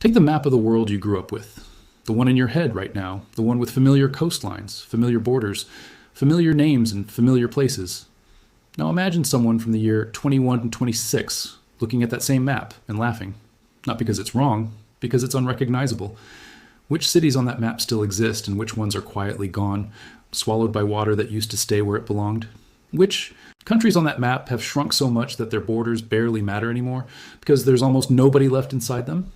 Take the map of the world you grew up with, the one in your head right now, the one with familiar coastlines, familiar borders, familiar names, and familiar places. Now imagine someone from the year 2126 looking at that same map and laughing. Not because it's wrong, because it's unrecognizable. Which cities on that map still exist and which ones are quietly gone, swallowed by water that used to stay where it belonged? Which countries on that map have shrunk so much that their borders barely matter anymore because there's almost nobody left inside them?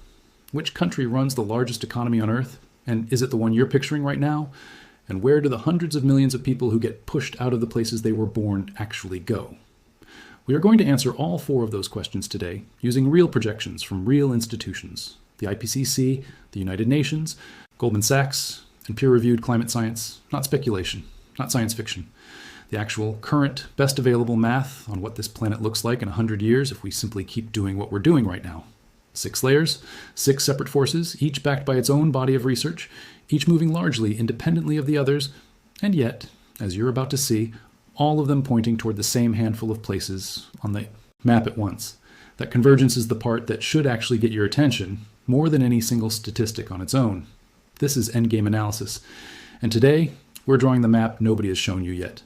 Which country runs the largest economy on Earth? And is it the one you're picturing right now? And where do the hundreds of millions of people who get pushed out of the places they were born actually go? We are going to answer all four of those questions today using real projections from real institutions: the IPCC, the United Nations, Goldman Sachs, and peer-reviewed climate science, not speculation, not science fiction. The actual current best available math on what this planet looks like in 100 years if we simply keep doing what we're doing right now. 6 layers, 6 separate forces, each backed by its own body of research, each moving largely independently of the others, and yet, as you're about to see, all of them pointing toward the same handful of places on the map at once. That convergence is the part that should actually get your attention more than any single statistic on its own. This is EndGame analysis, and today we're drawing the map nobody has shown you yet.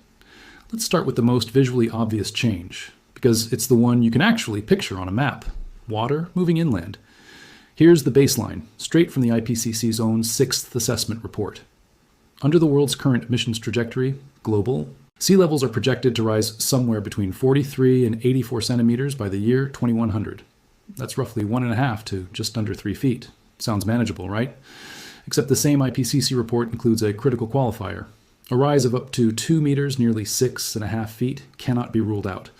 Let's start with the most visually obvious change, because it's the one you can actually picture on a map: water moving inland. Here's the baseline, straight from the IPCC's own 6th assessment report. Under the world's current emissions trajectory, global, sea levels are projected to rise somewhere between 43 and 84 centimeters by the year 2100. That's roughly 1.5 to just under 3 feet. Sounds manageable, right? Except the same IPCC report includes a critical qualifier. A rise of up to 2 meters, nearly 6.5 feet, cannot be ruled out.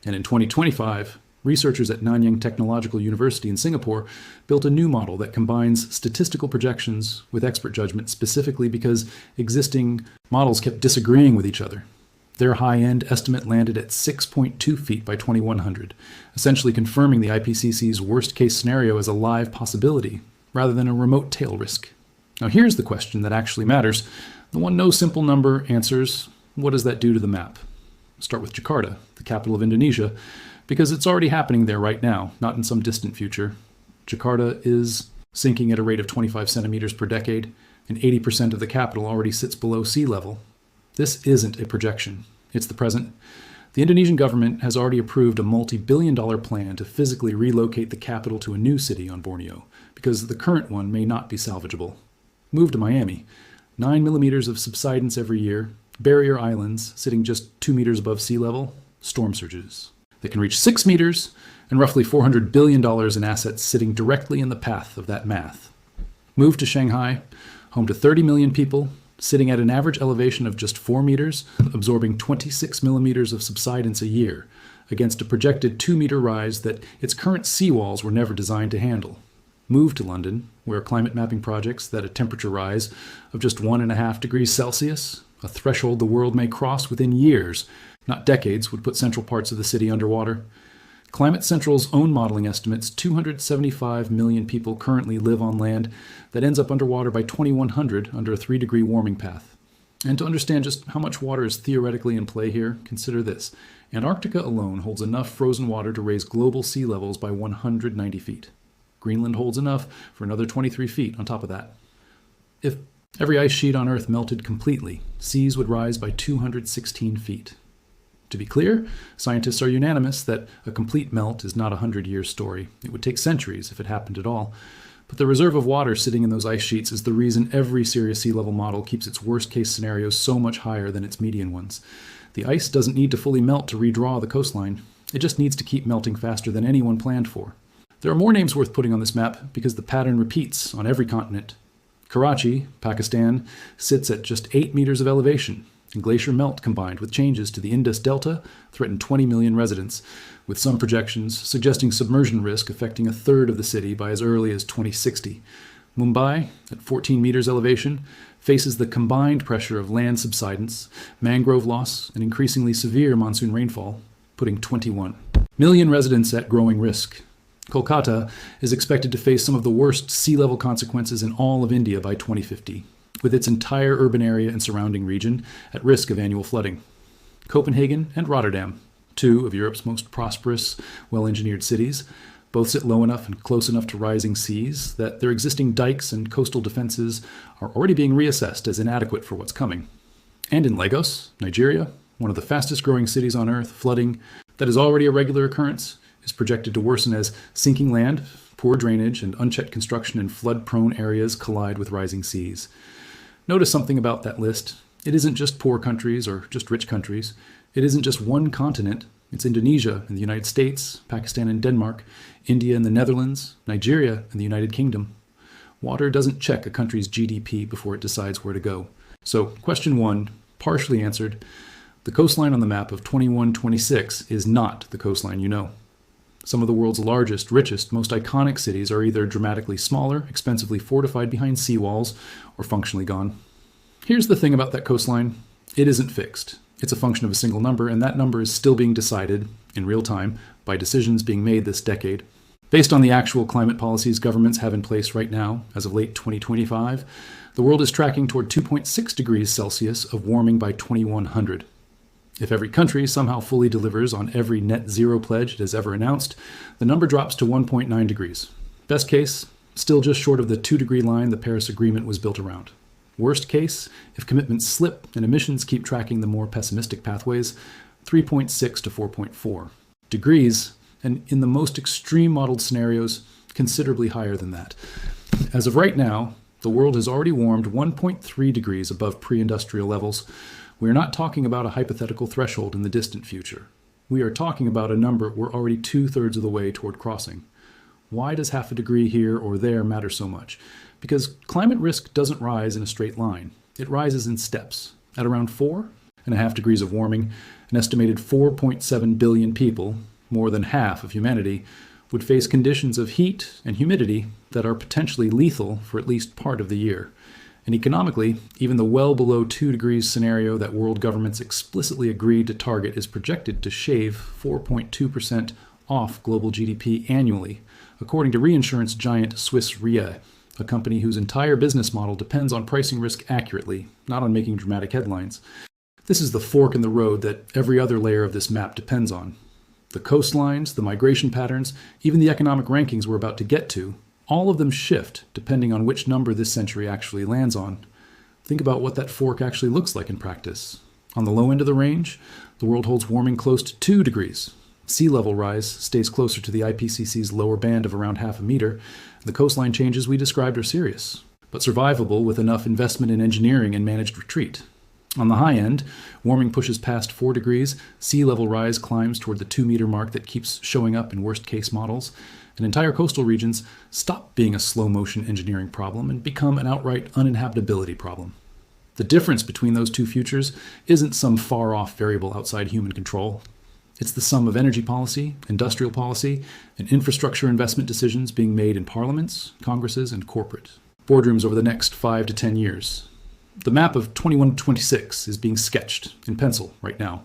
And in 2025, researchers at Nanyang Technological University in Singapore built a new model that combines statistical projections with expert judgment specifically because existing models kept disagreeing with each other. Their high-end estimate landed at 6.2 feet by 2100, essentially confirming the IPCC's worst-case scenario as a live possibility rather than a remote tail risk. Now here's the question that actually matters, the one no simple number answers. What does that do to the map? Start with Jakarta, the capital of Indonesia, because it's already happening there right now, not in some distant future. Jakarta is sinking at a rate of 25 centimeters per decade, and 80% of the capital already sits below sea level. This isn't a projection, it's the present. The Indonesian government has already approved a multi-billion-dollar plan to physically relocate the capital to a new city on Borneo, because the current one may not be salvageable. Move to Miami. 9 millimeters of subsidence every year, barrier islands sitting just 2 meters above sea level, storm surges. They can reach 6 meters, and roughly $400 billion in assets sitting directly in the path of that math. Move to Shanghai, home to 30 million people, sitting at an average elevation of just 4 meters, absorbing 26 millimeters of subsidence a year, against a projected 2-meter rise that its current seawalls were never designed to handle. Move to London, where climate mapping projects that a temperature rise of just 1.5 degrees Celsius, a threshold the world may cross within years, not decades, would put central parts of the city underwater. Climate Central's own modeling estimates 275 million people currently live on land that ends up underwater by 2100 under a 3-degree warming path. And to understand just how much water is theoretically in play here, consider this. Antarctica alone holds enough frozen water to raise global sea levels by 190 feet. Greenland holds enough for another 23 feet on top of that. If every ice sheet on Earth melted completely, seas would rise by 216 feet. To be clear, scientists are unanimous that a complete melt is not a 100-year story. It would take centuries if it happened at all. But the reserve of water sitting in those ice sheets is the reason every serious sea level model keeps its worst-case scenarios so much higher than its median ones. The ice doesn't need to fully melt to redraw the coastline. It just needs to keep melting faster than anyone planned for. There are more names worth putting on this map because the pattern repeats on every continent. Karachi, Pakistan, sits at just 8 meters of elevation, and glacier melt combined with changes to the Indus Delta threaten 20 million residents, with some projections suggesting submersion risk affecting 1/3 of the city by as early as 2060. Mumbai, at 14 meters elevation, faces the combined pressure of land subsidence, mangrove loss, and increasingly severe monsoon rainfall, putting 21 million residents at growing risk. Kolkata is expected to face some of the worst sea level consequences in all of India by 2050, with its entire urban area and surrounding region at risk of annual flooding. Copenhagen and Rotterdam, 2 of Europe's most prosperous, well-engineered cities, Both sit low enough and close enough to rising seas that their existing dikes and coastal defenses are already being reassessed as inadequate for what's coming. And in Lagos, Nigeria, one of the fastest growing cities on Earth, flooding that is already a regular occurrence is projected to worsen as sinking land, poor drainage, and unchecked construction in flood-prone areas collide with rising seas. Notice something about that list. It isn't just poor countries or just rich countries. It isn't just one continent. It's Indonesia and the United States, Pakistan and Denmark, India and the Netherlands, Nigeria and the United Kingdom. Water doesn't check a country's GDP before it decides where to go. So, question 1, partially answered. The coastline on the map of 2126 is not the coastline you know. Some of the world's largest, richest, most iconic cities are either dramatically smaller, expensively fortified behind seawalls, or functionally gone. Here's the thing about that coastline. It isn't fixed. It's a function of a single number, and that number is still being decided, in real time, by decisions being made this decade. Based on the actual climate policies governments have in place right now, as of late 2025, the world is tracking toward 2.6 degrees Celsius of warming by 2100. If every country somehow fully delivers on every net zero pledge it has ever announced, the number drops to 1.9 degrees. Best case, still just short of the 2-degree line the Paris Agreement was built around. Worst case, if commitments slip and emissions keep tracking the more pessimistic pathways, 3.6 to 4.4 degrees, and in the most extreme modeled scenarios, considerably higher than that. As of right now, the world has already warmed 1.3 degrees above pre-industrial levels. We are not talking about a hypothetical threshold in the distant future. We are talking about a number we're already 2/3 of the way toward crossing. Why does half a degree here or there matter so much? Because climate risk doesn't rise in a straight line. It rises in steps. At around 4.5 degrees of warming, an estimated 4.7 billion people, more than half of humanity, would face conditions of heat and humidity that are potentially lethal for at least part of the year. And economically, even the well below 2 degrees scenario that world governments explicitly agreed to target is projected to shave 4.2% off global GDP annually, according to reinsurance giant Swiss Re, a company whose entire business model depends on pricing risk accurately, not on making dramatic headlines. This is the fork in the road that every other layer of this map depends on. The coastlines, the migration patterns, even the economic rankings we're about to get to, all of them shift depending on which number this century actually lands on. Think about what that fork actually looks like in practice. On the low end of the range, the world holds warming close to 2 degrees. Sea level rise stays closer to the IPCC's lower band of around half a meter. The coastline changes we described are serious, but survivable with enough investment in engineering and managed retreat. On the high end, warming pushes past 4 degrees, sea level rise climbs toward the 2-meter mark that keeps showing up in worst-case models, and entire coastal regions stop being a slow-motion engineering problem and become an outright uninhabitability problem. The difference between those two futures isn't some far-off variable outside human control. It's the sum of energy policy, industrial policy, and infrastructure investment decisions being made in parliaments, congresses, and corporate boardrooms over the next 5 to 10 years. The map of 2126 is being sketched in pencil right now.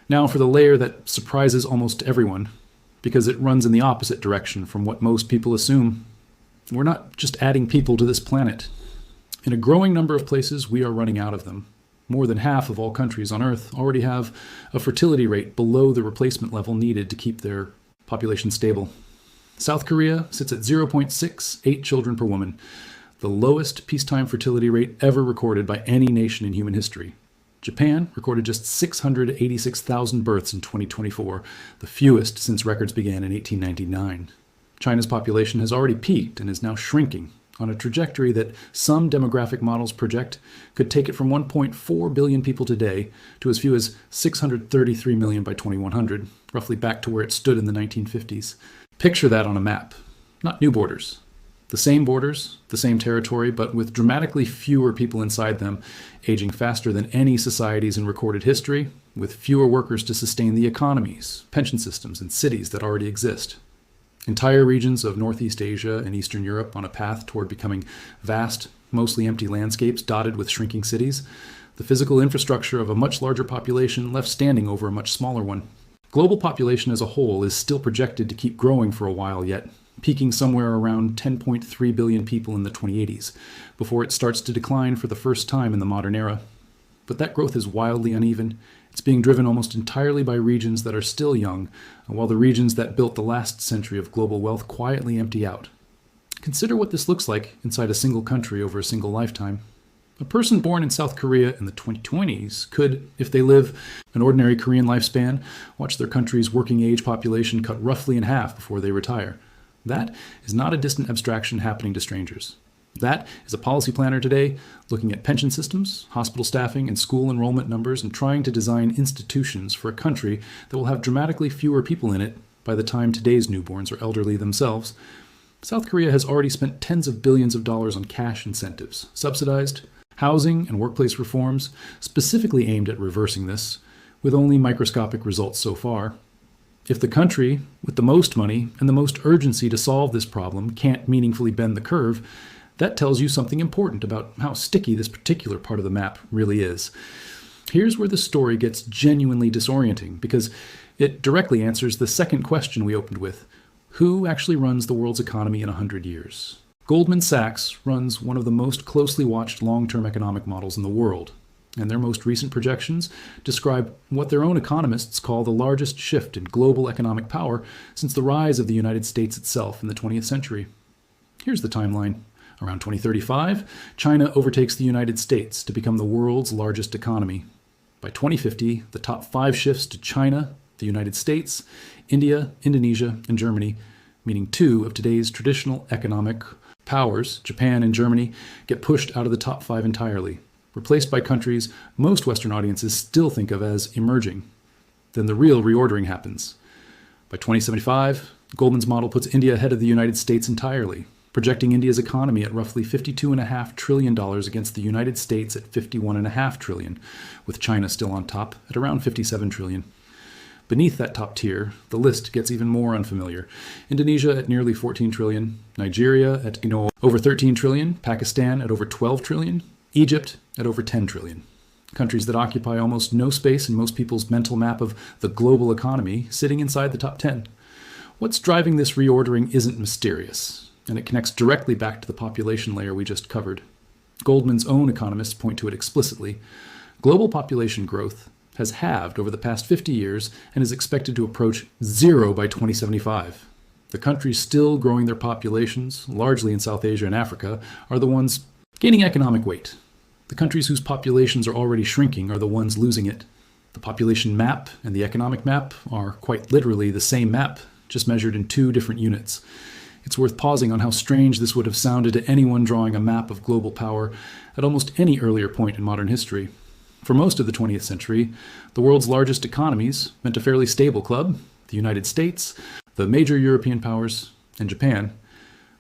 Now for the layer that surprises almost everyone, because it runs in the opposite direction from what most people assume. We're not just adding people to this planet. In a growing number of places, we are running out of them. More than half of all countries on Earth already have a fertility rate below the replacement level needed to keep their population stable. South Korea sits at 0.68 children per woman, the lowest peacetime fertility rate ever recorded by any nation in human history. Japan recorded just 686,000 births in 2024, the fewest since records began in 1899. China's population has already peaked and is now shrinking, on a trajectory that some demographic models project could take it from 1.4 billion people today to as few as 633 million by 2100, roughly back to where it stood in the 1950s. Picture that on a map. Not new borders. The same territory, but with dramatically fewer people inside them, aging faster than any societies in recorded history, with fewer workers to sustain the economies, pension systems, and cities that already exist. Entire regions of Northeast Asia and Eastern Europe on a path toward becoming vast, mostly empty landscapes dotted with shrinking cities, the physical infrastructure of a much larger population left standing over a much smaller one. Global population as a whole is still projected to keep growing for a while yet, peaking somewhere around 10.3 billion people in the 2080s, before it starts to decline for the first time in the modern era. But that growth is wildly uneven. It's being driven almost entirely by regions that are still young, while the regions that built the last century of global wealth quietly empty out. Consider what this looks like inside a single country over a single lifetime. A person born in South Korea in the 2020s could, if they live an ordinary Korean lifespan, watch their country's working age population cut roughly in half before they retire. That is not a distant abstraction happening to strangers. That is a policy planner today looking at pension systems, hospital staffing, and school enrollment numbers and trying to design institutions for a country that will have dramatically fewer people in it by the time today's newborns are elderly themselves. South Korea has already spent tens of billions of dollars on cash incentives, subsidized housing and workplace reforms, specifically aimed at reversing this, with only microscopic results so far. If the country with the most money and the most urgency to solve this problem can't meaningfully bend the curve, that tells you something important about how sticky this particular part of the map really is. Here's where the story gets genuinely disorienting, because it directly answers the second question we opened with: who actually runs the world's economy in 100 years? Goldman Sachs runs one of the most closely watched long-term economic models in the world, and their most recent projections describe what their own economists call the largest shift in global economic power since the rise of the United States itself in the 20th century. Here's the timeline. Around 2035, China overtakes the United States to become the world's largest economy. By 2050, the top 5 shifts to China, the United States, India, Indonesia, and Germany, meaning 2 of today's traditional economic powers, Japan and Germany, get pushed out of the top 5 entirely, replaced by countries most Western audiences still think of as emerging. Then the real reordering happens. By 2075, Goldman's model puts India ahead of the United States entirely, projecting India's economy at roughly $52.5 trillion against the United States at $51.5 trillion, with China still on top at around $57 trillion. Beneath that top tier, the list gets even more unfamiliar. Indonesia at nearly $14 trillion, Nigeria at over $13 trillion, Pakistan at over $12 trillion, Egypt at over $10 trillion. Countries that occupy almost no space in most people's mental map of the global economy, sitting inside the top 10. What's driving this reordering isn't mysterious, and it connects directly back to the population layer we just covered. Goldman's own economists point to it explicitly. Global population growth has halved over the past 50 years and is expected to approach 0 by 2075. The countries still growing their populations, largely in South Asia and Africa, are the ones gaining economic weight. The countries whose populations are already shrinking are the ones losing it. The population map and the economic map are quite literally the same map, just measured in 2 different units. It's worth pausing on how strange this would have sounded to anyone drawing a map of global power at almost any earlier point in modern history. For most of the 20th century, the world's largest economies meant a fairly stable club: the United States, the major European powers, and Japan.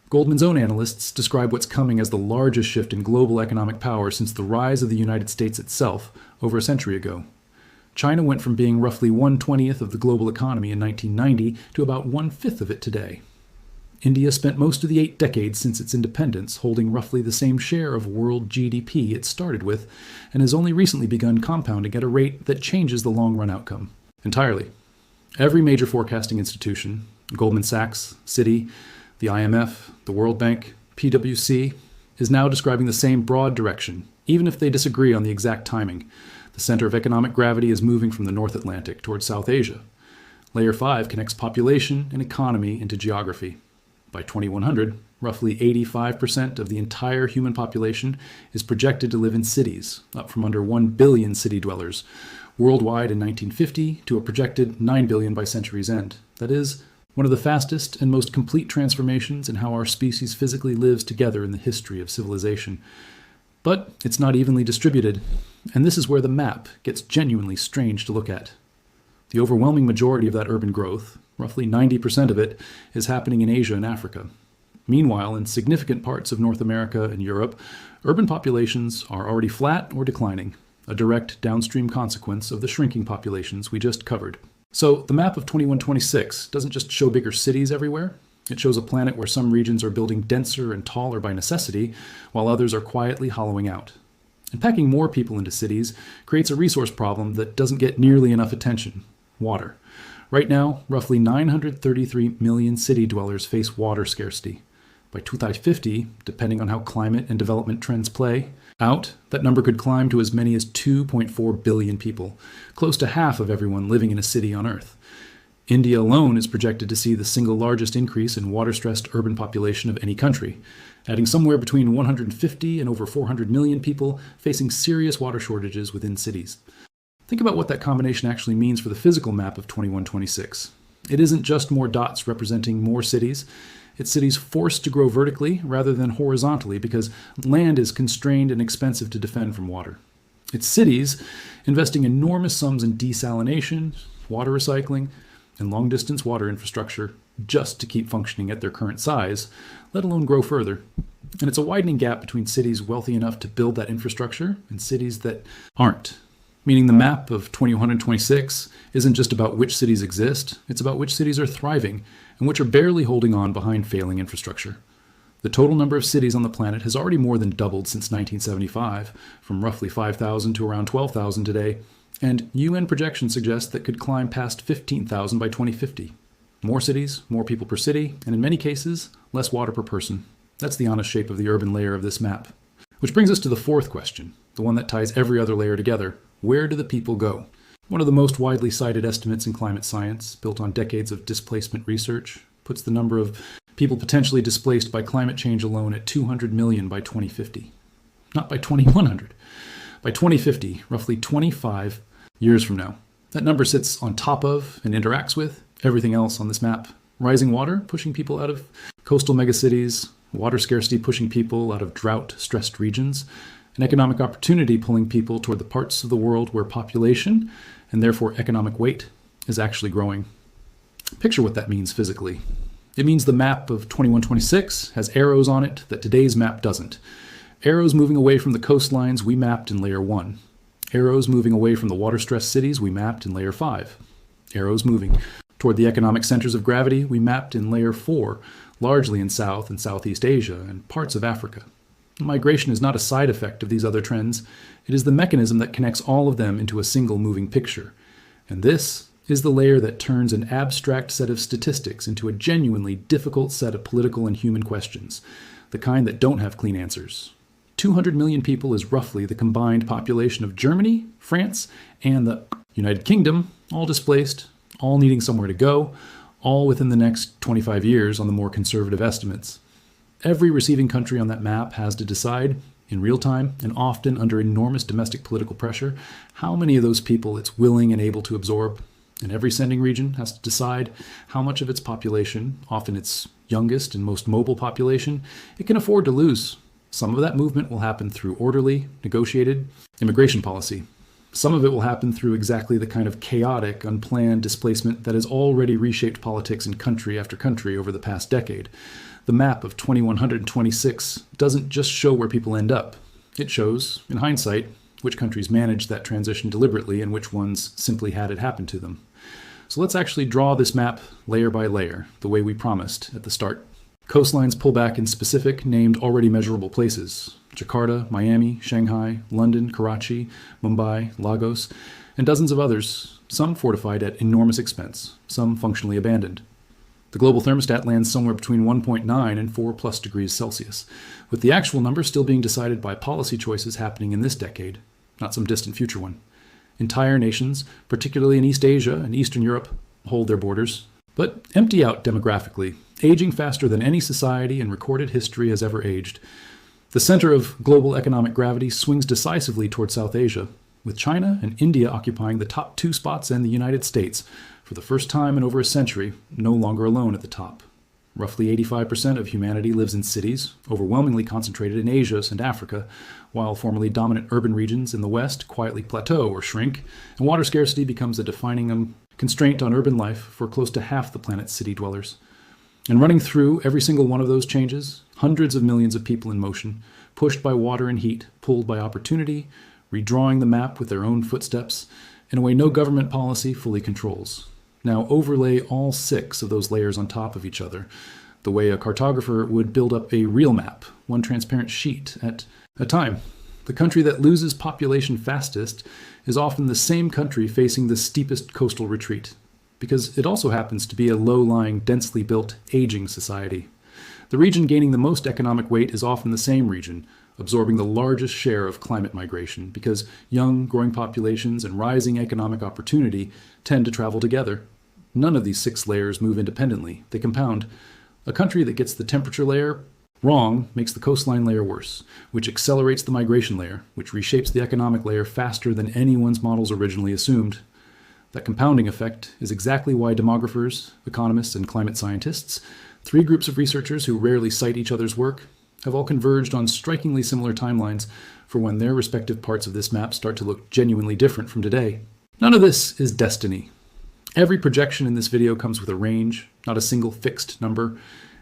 Goldman's own analysts describe what's coming as the largest shift in global economic power since the rise of the United States itself over a century ago. China went from being roughly 1/20th of the global economy in 1990 to about 1/5 of it today. India spent most of the 8 decades since its independence holding roughly the same share of world GDP it started with, and has only recently begun compounding at a rate that changes the long-run outcome entirely. Every major forecasting institution, Goldman Sachs, Citi, the IMF, the World Bank, PwC, is now describing the same broad direction, even if they disagree on the exact timing. The center of economic gravity is moving from the North Atlantic towards South Asia. Layer 5 connects population and economy into geography. By 2100, roughly 85% of the entire human population is projected to live in cities, up from under 1 billion city dwellers worldwide in 1950 to a projected 9 billion by century's end. That is one of the fastest and most complete transformations in how our species physically lives together in the history of civilization. But it's not evenly distributed, and this is where the map gets genuinely strange to look at. The overwhelming majority of that urban growth, roughly 90% of it, is happening in Asia and Africa. Meanwhile, in significant parts of North America and Europe, urban populations are already flat or declining, a direct downstream consequence of the shrinking populations we just covered. So the map of 2126 doesn't just show bigger cities everywhere. It shows a planet where some regions are building denser and taller by necessity, while others are quietly hollowing out. And packing more people into cities creates a resource problem that doesn't get nearly enough attention: water. Right now, roughly 933 million city dwellers face water scarcity. By 2050, depending on how climate and development trends play out, that number could climb to as many as 2.4 billion people, close to half of everyone living in a city on Earth. India alone is projected to see the single largest increase in water-stressed urban population of any country, adding somewhere between 150 and over 400 million people facing serious water shortages within cities. Think about what that combination actually means for the physical map of 2126. It isn't just more dots representing more cities. It's cities forced to grow vertically rather than horizontally because land is constrained and expensive to defend from water. It's cities investing enormous sums in desalination, water recycling, and long-distance water infrastructure just to keep functioning at their current size, let alone grow further. And it's a widening gap between cities wealthy enough to build that infrastructure and cities that aren't. Meaning the map of 2126 isn't just about which cities exist, it's about which cities are thriving and which are barely holding on behind failing infrastructure. The total number of cities on the planet has already more than doubled since 1975, from roughly 5,000 to around 12,000 today, and UN projections suggest that could climb past 15,000 by 2050. More cities, more people per city, and in many cases, less water per person. That's the honest shape of the urban layer of this map. Which brings us to the fourth question, the one that ties every other layer together. Where do the people go? One of the most widely cited estimates in climate science, built on decades of displacement research, puts the number of people potentially displaced by climate change alone at 200 million by 2050. Not by 2100. By 2050, roughly 25 years from now. That number sits on top of and interacts with everything else on this map. Rising water pushing people out of coastal megacities, water scarcity pushing people out of drought-stressed regions, and economic opportunity pulling people toward the parts of the world where population, and therefore economic weight, is actually growing. Picture what that means physically. It means the map of 2126 has arrows on it that today's map doesn't. Arrows moving away from the coastlines we mapped in layer 1. Arrows moving away from the water-stressed cities we mapped in layer 5. Arrows moving toward the economic centers of gravity we mapped in layer 4, largely in South and Southeast Asia and parts of Africa. Migration is not a side effect of these other trends. It is the mechanism that connects all of them into a single moving picture. And this is the layer that turns an abstract set of statistics into a genuinely difficult set of political and human questions, the kind that don't have clean answers. 200 million people is roughly the combined population of Germany, France, and the United Kingdom, all displaced, all needing somewhere to go, all within the next 25 years on the more conservative estimates. Every receiving country on that map has to decide, in real time and often under enormous domestic political pressure, how many of those people it's willing and able to absorb. And every sending region has to decide how much of its population, often its youngest and most mobile population, it can afford to lose. Some of that movement will happen through orderly, negotiated immigration policy. Some of it will happen through exactly the kind of chaotic, unplanned displacement that has already reshaped politics in country after country over the past decade. The map of 2126 doesn't just show where people end up. It shows, in hindsight, which countries managed that transition deliberately and which ones simply had it happen to them. So let's actually draw this map layer by layer, the way we promised at the start. Coastlines pull back in specific, named already measurable places. Jakarta, Miami, Shanghai, London, Karachi, Mumbai, Lagos, and dozens of others, some fortified at enormous expense, some functionally abandoned. The global thermostat lands somewhere between 1.9 and 4+ degrees Celsius, with the actual number still being decided by policy choices happening in this decade, not some distant future one. Entire nations, particularly in East Asia and Eastern Europe, hold their borders, but empty out demographically, aging faster than any society in recorded history has ever aged. The center of global economic gravity swings decisively toward South Asia, with China and India occupying the top 2 spots and the United States, for the first time in over a century, no longer alone at the top. Roughly 85% of humanity lives in cities, overwhelmingly concentrated in Asia and Africa, while formerly dominant urban regions in the West quietly plateau or shrink, and water scarcity becomes a defining constraint on urban life for close to half the planet's city dwellers. And running through every single one of those changes, hundreds of millions of people in motion, pushed by water and heat, pulled by opportunity, redrawing the map with their own footsteps, in a way no government policy fully controls. Now overlay all 6 of those layers on top of each other, the way a cartographer would build up a real map, one transparent sheet at a time. The country that loses population fastest is often the same country facing the steepest coastal retreat, because it also happens to be a low-lying, densely built, aging society. The region gaining the most economic weight is often the same region, absorbing the largest share of climate migration because young, growing populations and rising economic opportunity tend to travel together. None of these 6 layers move independently. They compound. A country that gets the temperature layer wrong makes the coastline layer worse, which accelerates the migration layer, which reshapes the economic layer faster than anyone's models originally assumed. That compounding effect is exactly why demographers, economists, and climate scientists, 3 groups of researchers who rarely cite each other's work, have all converged on strikingly similar timelines for when their respective parts of this map start to look genuinely different from today. None of this is destiny. Every projection in this video comes with a range, not a single fixed number,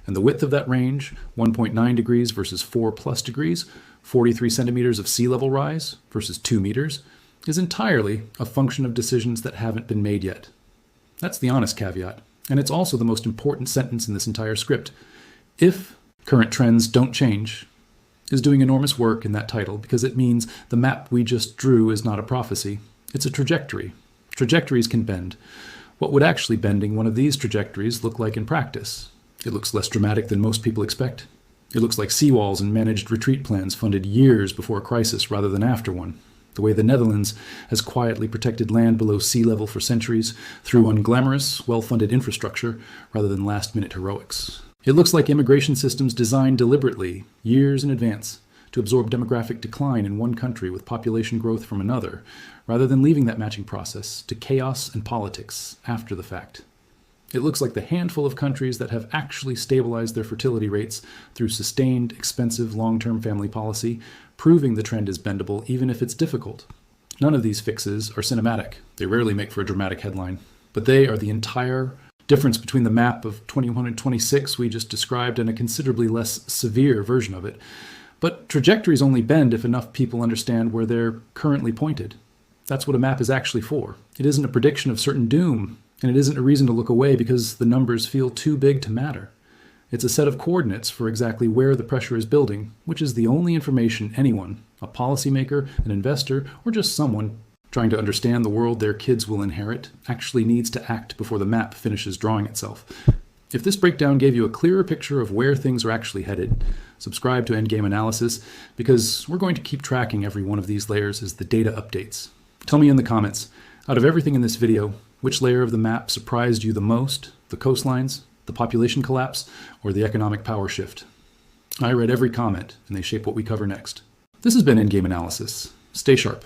and the width of that range, 1.9 degrees versus 4+ degrees, 43 centimeters of sea level rise versus 2 meters, is entirely a function of decisions that haven't been made yet. That's the honest caveat, and it's also the most important sentence in this entire script. If current trends don't change, is doing enormous work in that title because it means the map we just drew is not a prophecy. It's a trajectory. Trajectories can bend. What would actually bending one of these trajectories look like in practice? It looks less dramatic than most people expect. It looks like seawalls and managed retreat plans funded years before a crisis rather than after one. The way the Netherlands has quietly protected land below sea level for centuries through unglamorous, well-funded infrastructure rather than last-minute heroics. It looks like immigration systems designed deliberately, years in advance, to absorb demographic decline in one country with population growth from another, rather than leaving that matching process to chaos and politics after the fact. It looks like the handful of countries that have actually stabilized their fertility rates through sustained, expensive, long-term family policy, proving the trend is bendable even if it's difficult. None of these fixes are cinematic. They rarely make for a dramatic headline, but they are the entire difference between the map of 21 and 26 we just described and a considerably less severe version of it. But trajectories only bend if enough people understand where they're currently pointed. That's what a map is actually for. It isn't a prediction of certain doom, and it isn't a reason to look away because the numbers feel too big to matter. It's a set of coordinates for exactly where the pressure is building, which is the only information anyone, a policymaker, an investor, or just someone trying to understand the world their kids will inherit, actually needs to act before the map finishes drawing itself. If this breakdown gave you a clearer picture of where things are actually headed, subscribe to EndGame Analysis, because we're going to keep tracking every one of these layers as the data updates. Tell me in the comments, out of everything in this video, which layer of the map surprised you the most? The coastlines, the population collapse, or the economic power shift? I read every comment, and they shape what we cover next. This has been EndGame Analysis. Stay sharp.